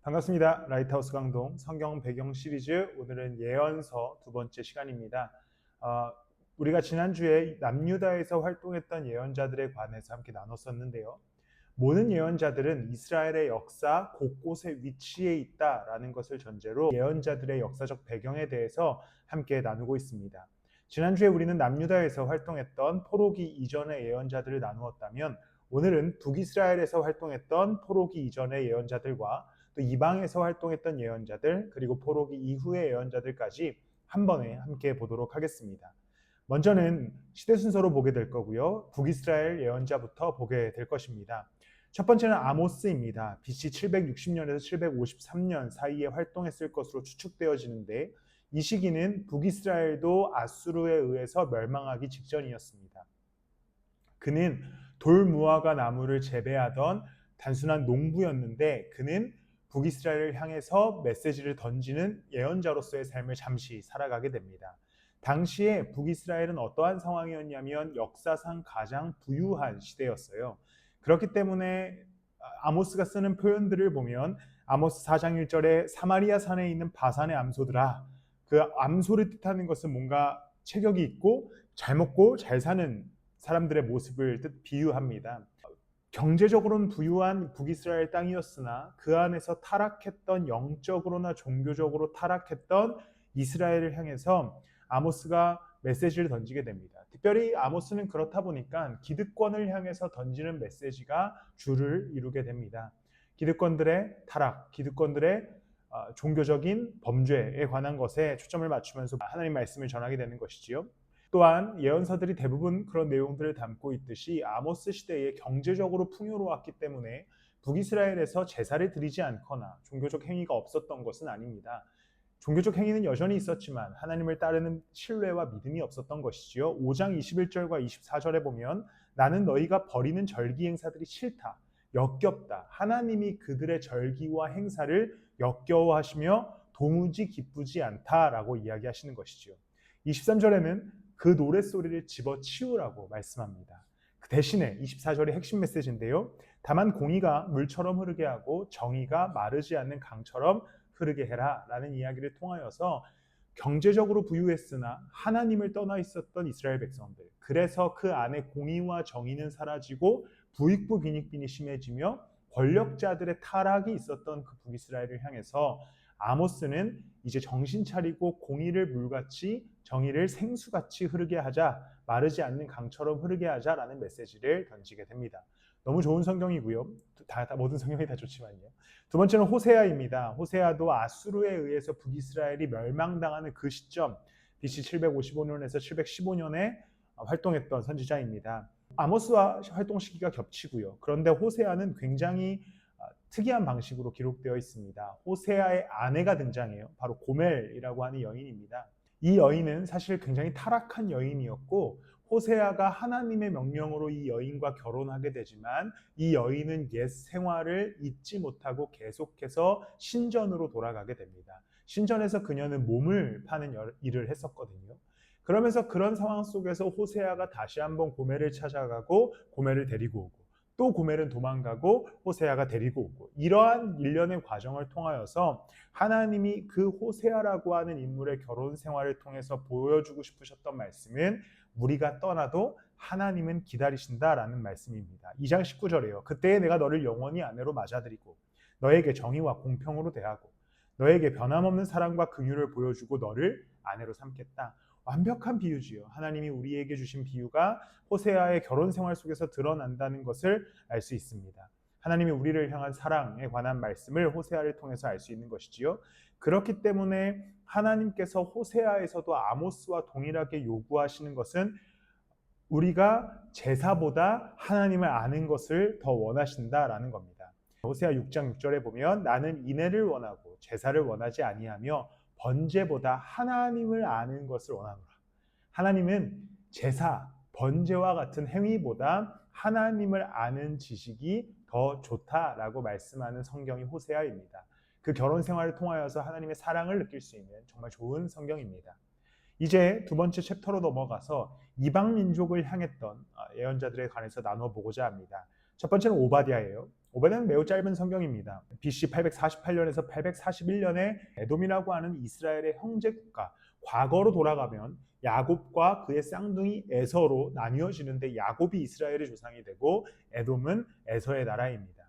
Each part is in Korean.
반갑습니다. 라이트하우스 강동 성경 배경 시리즈 오늘은 예언서 두 번째 시간입니다. 어, 우리가 지난주에 남유다에서 활동했던 예언자들에 관해서 함께 나눴었는데요. 모든 예언자들은 이스라엘의 역사 곳곳에 위치해 있다라는 것을 전제로 예언자들의 역사적 배경에 대해서 함께 나누고 있습니다. 지난주에 우리는 남유다에서 활동했던 포로기 이전의 예언자들을 나누었다면 오늘은 북이스라엘에서 활동했던 포로기 이전의 예언자들과 또 이방에서 활동했던 예언자들 그리고 포로기 이후의 예언자들까지 한 번에 함께 보도록 하겠습니다. 먼저는 시대 순서로 보게 될 거고요. 북이스라엘 예언자부터 보게 될 것입니다. 첫 번째는 아모스입니다. BC 760년에서 753년 사이에 활동했을 것으로 추측되어지는데 이 시기는 북이스라엘도 아수르에 의해서 멸망하기 직전이었습니다. 그는 돌무화과 나무를 재배하던 단순한 농부였는데 그는 북이스라엘을 향해서 메시지를 던지는 예언자로서의 삶을 잠시 살아가게 됩니다. 당시에 북이스라엘은 어떠한 상황이었냐면 역사상 가장 부유한 시대였어요. 그렇기 때문에 아모스가 쓰는 표현들을 보면 아모스 4장 1절에 사마리아 산에 있는 바산의 암소들아, 그 암소를 뜻하는 것은 뭔가 체격이 있고 잘 먹고 잘 사는 사람들의 모습을 비유합니다. 경제적으로는 부유한 북이스라엘 땅이었으나 그 안에서 타락했던, 영적으로나 종교적으로 타락했던 이스라엘을 향해서 아모스가 메시지를 던지게 됩니다. 특별히 아모스는 그렇다 보니까 기득권을 향해서 던지는 메시지가 주를 이루게 됩니다. 기득권들의 타락, 기득권들의 종교적인 범죄에 관한 것에 초점을 맞추면서 하나님 말씀을 전하게 되는 것이지요. 또한 예언서들이 대부분 그런 내용들을 담고 있듯이 아모스 시대에 경제적으로 풍요로웠기 때문에 북이스라엘에서 제사를 드리지 않거나 종교적 행위가 없었던 것은 아닙니다. 종교적 행위는 여전히 있었지만 하나님을 따르는 신뢰와 믿음이 없었던 것이지요. 5장 21절과 24절에 보면 나는 너희가 벌이는 절기 행사들이 싫다, 역겹다. 하나님이 그들의 절기와 행사를 역겨워하시며 도무지 기쁘지 않다라고 이야기하시는 것이지요. 23절에는 그 노랫소리를 집어치우라고 말씀합니다. 그 대신에 24절의 핵심 메시지인데요. 다만 공의가 물처럼 흐르게 하고 정의가 마르지 않는 강처럼 흐르게 해라 라는 이야기를 통하여서 경제적으로 부유했으나 하나님을 떠나 있었던 이스라엘 백성들, 그래서 그 안에 공의와 정의는 사라지고 부익부 빈익빈이 심해지며 권력자들의 타락이 있었던 그 북이스라엘을 향해서 아모스는 이제 정신 차리고 공의를 물같이 정의를 생수같이 흐르게 하자, 마르지 않는 강처럼 흐르게 하자라는 메시지를 던지게 됩니다. 너무 좋은 성경이고요. 모든 성경이 다 좋지만요. 두 번째는 호세아입니다. 호세아도 아수르에 의해서 북이스라엘이 멸망당하는 그 시점, BC 755년에서 715년에 활동했던 선지자입니다. 아모스와 활동 시기가 겹치고요. 그런데 호세아는 굉장히 특이한 방식으로 기록되어 있습니다. 호세아의 아내가 등장해요. 바로 고멜이라고 하는 여인입니다. 이 여인은 사실 굉장히 타락한 여인이었고 호세아가 하나님의 명령으로 이 여인과 결혼하게 되지만 이 여인은 옛 생활을 잊지 못하고 계속해서 신전으로 돌아가게 됩니다. 신전에서 그녀는 몸을 파는 일을 했었거든요. 그러면서 그런 상황 속에서 호세아가 다시 한번 고멜을 찾아가고 고멜을 데리고 오고 또 고멜은 도망가고 호세아가 데리고 오고 이러한 일련의 과정을 통하여서 하나님이 그 호세아라고 하는 인물의 결혼 생활을 통해서 보여주고 싶으셨던 말씀은 우리가 떠나도 하나님은 기다리신다라는 말씀입니다. 2장 19절이에요. 그때에 내가 너를 영원히 아내로 맞아들이고 너에게 정의와 공평으로 대하고 너에게 변함없는 사랑과 긍휼을 보여주고 너를 아내로 삼겠다. 완벽한 비유지요. 하나님이 우리에게 주신 비유가 호세아의 결혼 생활 속에서 드러난다는 것을 알 수 있습니다. 하나님이 우리를 향한 사랑에 관한 말씀을 호세아를 통해서 알 수 있는 것이지요. 그렇기 때문에 하나님께서 호세아에서도 아모스와 동일하게 요구하시는 것은 우리가 제사보다 하나님을 아는 것을 더 원하신다라는 겁니다. 호세아 6장 6절에 보면 나는 인애를 원하고 제사를 원하지 아니하며 번제보다 하나님을 아는 것을 원하노라. 하나님은 제사, 번제와 같은 행위보다 하나님을 아는 지식이 더 좋다라고 말씀하는 성경이 호세아입니다. 그 결혼 생활을 통하여서 하나님의 사랑을 느낄 수 있는 정말 좋은 성경입니다. 이제 두 번째 챕터로 넘어가서 이방 민족을 향했던 예언자들에 관해서 나눠보고자 합니다. 첫 번째는 오바댜예요. 오바댜는 매우 짧은 성경입니다. BC 848년에서 841년에 에돔이라고 하는 이스라엘의 형제 국가, 과거로 돌아가면 야곱과 그의 쌍둥이 에서로 나뉘어지는데 야곱이 이스라엘의 조상이 되고 에돔은 에서의 나라입니다.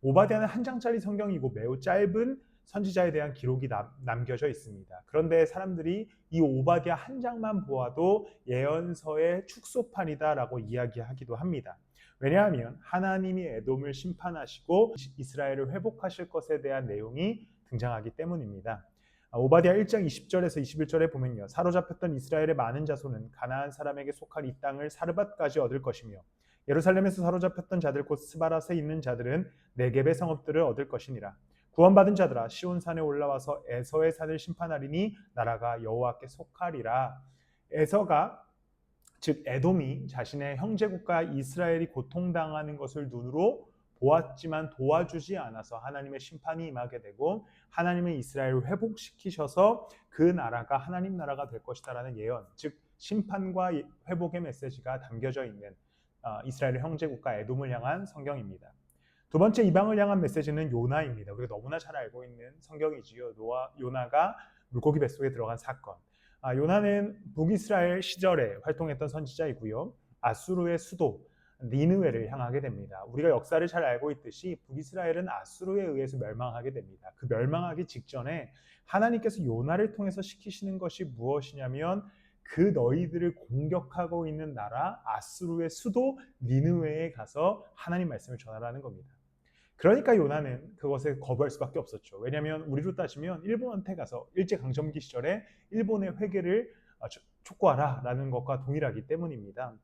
오바댜는 한 장짜리 성경이고 매우 짧은 선지자에 대한 기록이 남겨져 있습니다. 그런데 사람들이 이 오바댜 한 장만 보아도 예언서의 축소판이다라고 이야기하기도 합니다. 왜냐하면 하나님이 에돔을 심판하시고 이스라엘을 회복하실 것에 대한 내용이 등장하기 때문입니다. 오바댜 1장 20절에서 21절에 보면요. 사로잡혔던 이스라엘의 많은 자손은 가나안 사람에게 속한 이 땅을 사르밧까지 얻을 것이며 예루살렘에서 사로잡혔던 자들 곧 스바랏에 있는 자들은 네겝의 성읍들을 얻을 것이니라. 구원받은 자들아 시온산에 올라와서 에서의 산을 심판하리니 나라가 여호와께 속하리라. 에서가 즉 에돔이 자신의 형제국가 이스라엘이 고통당하는 것을 눈으로 보았지만 도와주지 않아서 하나님의 심판이 임하게 되고 하나님은 이스라엘을 회복시키셔서 그 나라가 하나님 나라가 될 것이다라는 예언, 즉 심판과 회복의 메시지가 담겨져 있는 이스라엘의 형제국가 에돔을 향한 성경입니다. 두 번째 이방을 향한 메시지는 요나입니다. 우리가 너무나 잘 알고 있는 성경이지요. 요나가 물고기 뱃속에 들어간 사건. 요나는 북이스라엘 시절에 활동했던 선지자이고요. 아수르의 수도 니느웨를 향하게 됩니다. 우리가 역사를 잘 알고 있듯이 북이스라엘은 아수르에 의해서 멸망하게 됩니다. 그 멸망하기 직전에 하나님께서 요나를 통해서 시키시는 것이 무엇이냐면 그 너희들을 공격하고 있는 나라 아수르의 수도 니느웨에 가서 하나님 말씀을 전하라는 겁니다. 그러니까 요나는 그것에 거부할 수밖에 없었죠. 왜냐하면 우리로 따지면 일본한테 가서 일제강점기 시절에 일본의 회개를 촉구하라 라는 것과 동일하기 때문입니다.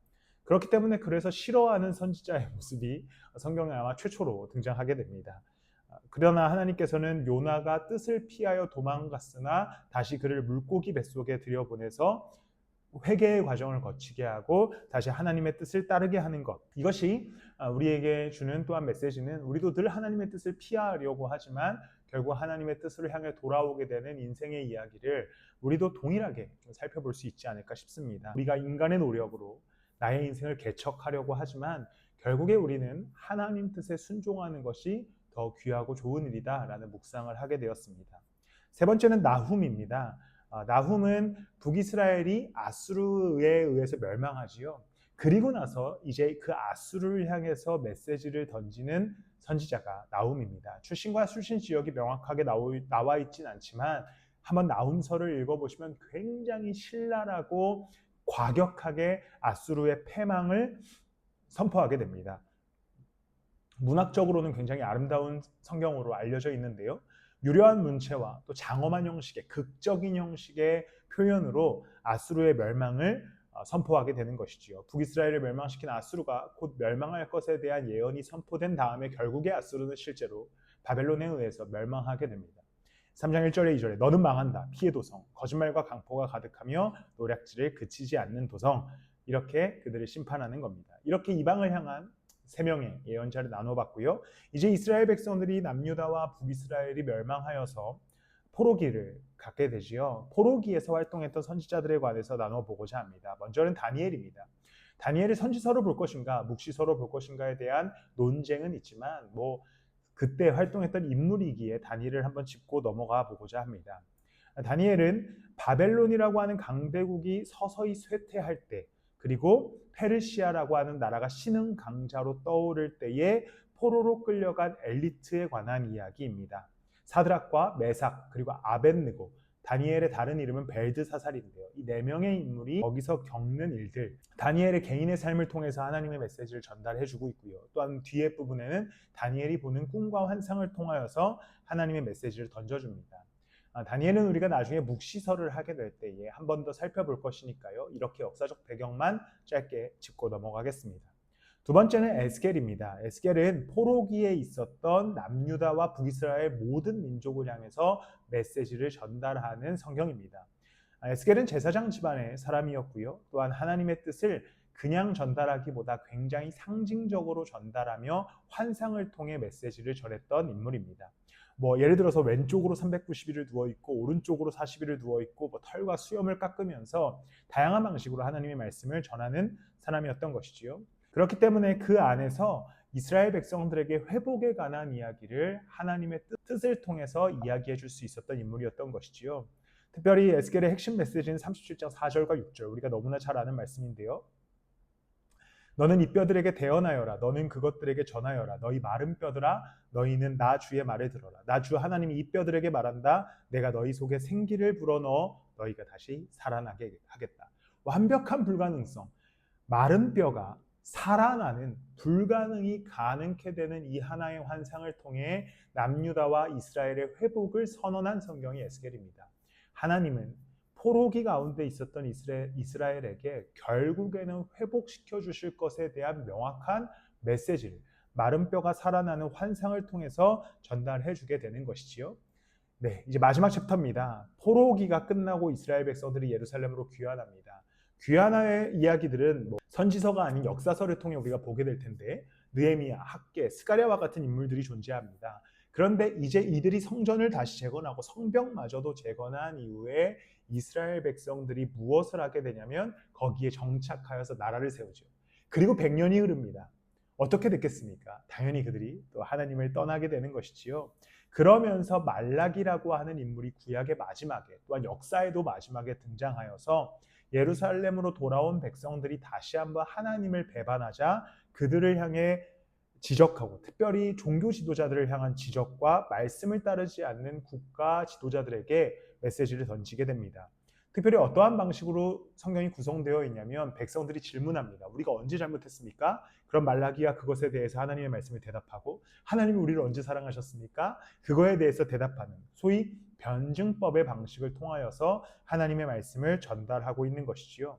그렇기 때문에 그래서 싫어하는 선지자의 모습이 성경에 아마 최초로 등장하게 됩니다. 그러나 하나님께서는 요나가 뜻을 피하여 도망갔으나 다시 그를 물고기 뱃속에 들여보내서 회개의 과정을 거치게 하고 다시 하나님의 뜻을 따르게 하는 것, 이것이 우리에게 주는 또한 메시지는 우리도 늘 하나님의 뜻을 피하려고 하지만 결국 하나님의 뜻을 향해 돌아오게 되는 인생의 이야기를 우리도 동일하게 살펴볼 수 있지 않을까 싶습니다. 우리가 인간의 노력으로 나의 인생을 개척하려고 하지만 결국에 우리는 하나님 뜻에 순종하는 것이 더 귀하고 좋은 일이다 라는 묵상을 하게 되었습니다. 세 번째는 나훔입니다. 나훔은 북이스라엘이 아수르에 의해서 멸망하지요. 그리고 나서 이제 그 아수르를 향해서 메시지를 던지는 선지자가 나훔입니다. 출신과 출신 지역이 명확하게 나와 있진 않지만 한번 나훔서를 읽어보시면 굉장히 신랄하고 과격하게 아수르의 패망을 선포하게 됩니다. 문학적으로는 굉장히 아름다운 성경으로 알려져 있는데요. 유려한 문체와 또 장엄한 형식의 극적인 형식의 표현으로 아수르의 멸망을 선포하게 되는 것이지요. 북이스라엘을 멸망시킨 아수르가 곧 멸망할 것에 대한 예언이 선포된 다음에 결국에 아수르는 실제로 바벨론에 의해서 멸망하게 됩니다. 3장 1절에 2절에 너는 망한다. 피해 도성. 거짓말과 강포가 가득하며 노략질을 그치지 않는 도성. 이렇게 그들을 심판하는 겁니다. 이렇게 이방을 향한 세 명의 예언자를 나눠봤고요. 이제 이스라엘 백성들이 남유다와 북이스라엘이 멸망하여서 포로기를 갖게 되지요. 포로기에서 활동했던 선지자들에 관해서 나눠보고자 합니다. 먼저는 다니엘입니다. 다니엘의 선지서로 볼 것인가 묵시서로 볼 것인가에 대한 논쟁은 있지만 그때 활동했던 인물이기에 다니엘을 한번 짚고 넘어가 보고자 합니다. 다니엘은 바벨론이라고 하는 강대국이 서서히 쇠퇴할 때 그리고 페르시아라고 하는 나라가 신흥 강자로 떠오를 때에 포로로 끌려간 엘리트에 관한 이야기입니다. 사드락과 메삭 그리고 아벳느고, 다니엘의 다른 이름은 벨드사살인데요. 이 네 명의 인물이 거기서 겪는 일들, 다니엘의 개인의 삶을 통해서 하나님의 메시지를 전달해주고 있고요. 또한 뒤에 부분에는 다니엘이 보는 꿈과 환상을 통하여서 하나님의 메시지를 던져줍니다. 다니엘은 우리가 나중에 묵시서를 하게 될 때에 한 번 더 살펴볼 것이니까요. 이렇게 역사적 배경만 짧게 짚고 넘어가겠습니다. 두 번째는 에스겔입니다. 에스겔은 포로기에 있었던 남유다와 북이스라엘 모든 민족을 향해서 메시지를 전달하는 성경입니다. 에스겔은 제사장 집안의 사람이었고요. 또한 하나님의 뜻을 그냥 전달하기보다 굉장히 상징적으로 전달하며 환상을 통해 메시지를 전했던 인물입니다. 예를 들어서 왼쪽으로 390일을 누워있고 오른쪽으로 40일을 누워있고 털과 수염을 깎으면서 다양한 방식으로 하나님의 말씀을 전하는 사람이었던 것이지요. 그렇기 때문에 그 안에서 이스라엘 백성들에게 회복에 관한 이야기를 하나님의 뜻을 통해서 이야기해 줄 수 있었던 인물이었던 것이지요. 특별히 에스겔의 핵심 메시지는 37장 4절과 6절, 우리가 너무나 잘 아는 말씀인데요. 너는 이 뼈들에게 대언하여라. 너는 그것들에게 전하여라. 너희 마른 뼈들아, 너희는 나 주의 말을 들어라. 나 주 하나님이 이 뼈들에게 말한다. 내가 너희 속에 생기를 불어넣어 너희가 다시 살아나게 하겠다. 완벽한 불가능성. 마른 뼈가 살아나는, 불가능이 가능케 되는 이 하나의 환상을 통해 남유다와 이스라엘의 회복을 선언한 성경이 에스겔입니다. 하나님은 포로기 가운데 있었던 이스라엘에게 결국에는 회복시켜 주실 것에 대한 명확한 메시지를, 마른 뼈가 살아나는 환상을 통해서 전달해 주게 되는 것이지요. 네, 이제 마지막 챕터입니다. 포로기가 끝나고 이스라엘 백성들이 예루살렘으로 귀환합니다. 귀환의 이야기들은 선지서가 아닌 역사서를 통해 우리가 보게 될 텐데, 느헤미야, 학개, 스가랴와 같은 인물들이 존재합니다. 그런데 이제 이들이 성전을 다시 재건하고 성벽마저도 재건한 이후에 이스라엘 백성들이 무엇을 하게 되냐면 거기에 정착하여서 나라를 세우죠. 그리고 100년이 흐릅니다. 어떻게 됐겠습니까? 당연히 그들이 또 하나님을 떠나게 되는 것이지요. 그러면서 말라기라고 하는 인물이 구약의 마지막에, 또한 역사에도 마지막에 등장하여서 예루살렘으로 돌아온 백성들이 다시 한번 하나님을 배반하자 그들을 향해 지적하고, 특별히 종교 지도자들을 향한 지적과 말씀을 따르지 않는 국가 지도자들에게 메시지를 던지게 됩니다. 특별히 어떠한 방식으로 성경이 구성되어 있냐면 백성들이 질문합니다. 우리가 언제 잘못했습니까? 그럼 말라기가 그것에 대해서 하나님의 말씀을 대답하고, 하나님이 우리를 언제 사랑하셨습니까? 그거에 대해서 대답하는, 소위 변증법의 방식을 통하여서 하나님의 말씀을 전달하고 있는 것이지요.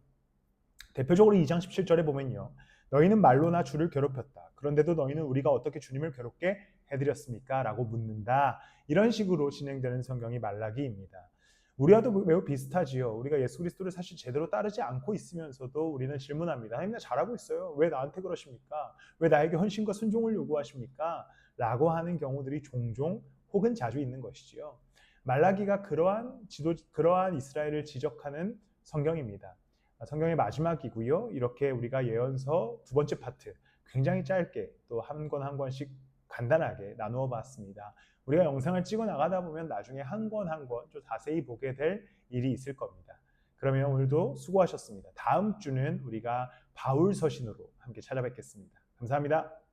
대표적으로 2장 17절에 보면요. 너희는 말로나 주를 괴롭혔다. 그런데도 너희는 우리가 어떻게 주님을 괴롭게 해드렸습니까? 라고 묻는다. 이런 식으로 진행되는 성경이 말라기입니다. 우리와도 매우 비슷하지요. 우리가 예수 그리스도를 사실 제대로 따르지 않고 있으면서도 우리는 질문합니다. 하나님, 나 잘하고 있어요. 왜 나한테 그러십니까? 왜 나에게 헌신과 순종을 요구하십니까? 라고 하는 경우들이 종종 혹은 자주 있는 것이지요. 말라기가 그러한 이스라엘을 지적하는 성경입니다. 성경의 마지막이고요. 이렇게 우리가 예언서 두 번째 파트 굉장히 짧게 또 한 권 한 권씩 간단하게 나누어 봤습니다. 우리가 영상을 찍어 나가다 보면 나중에 한 권 한 권 좀 자세히 보게 될 일이 있을 겁니다. 그러면 오늘도 수고하셨습니다. 다음 주는 우리가 바울 서신으로 함께 찾아뵙겠습니다. 감사합니다.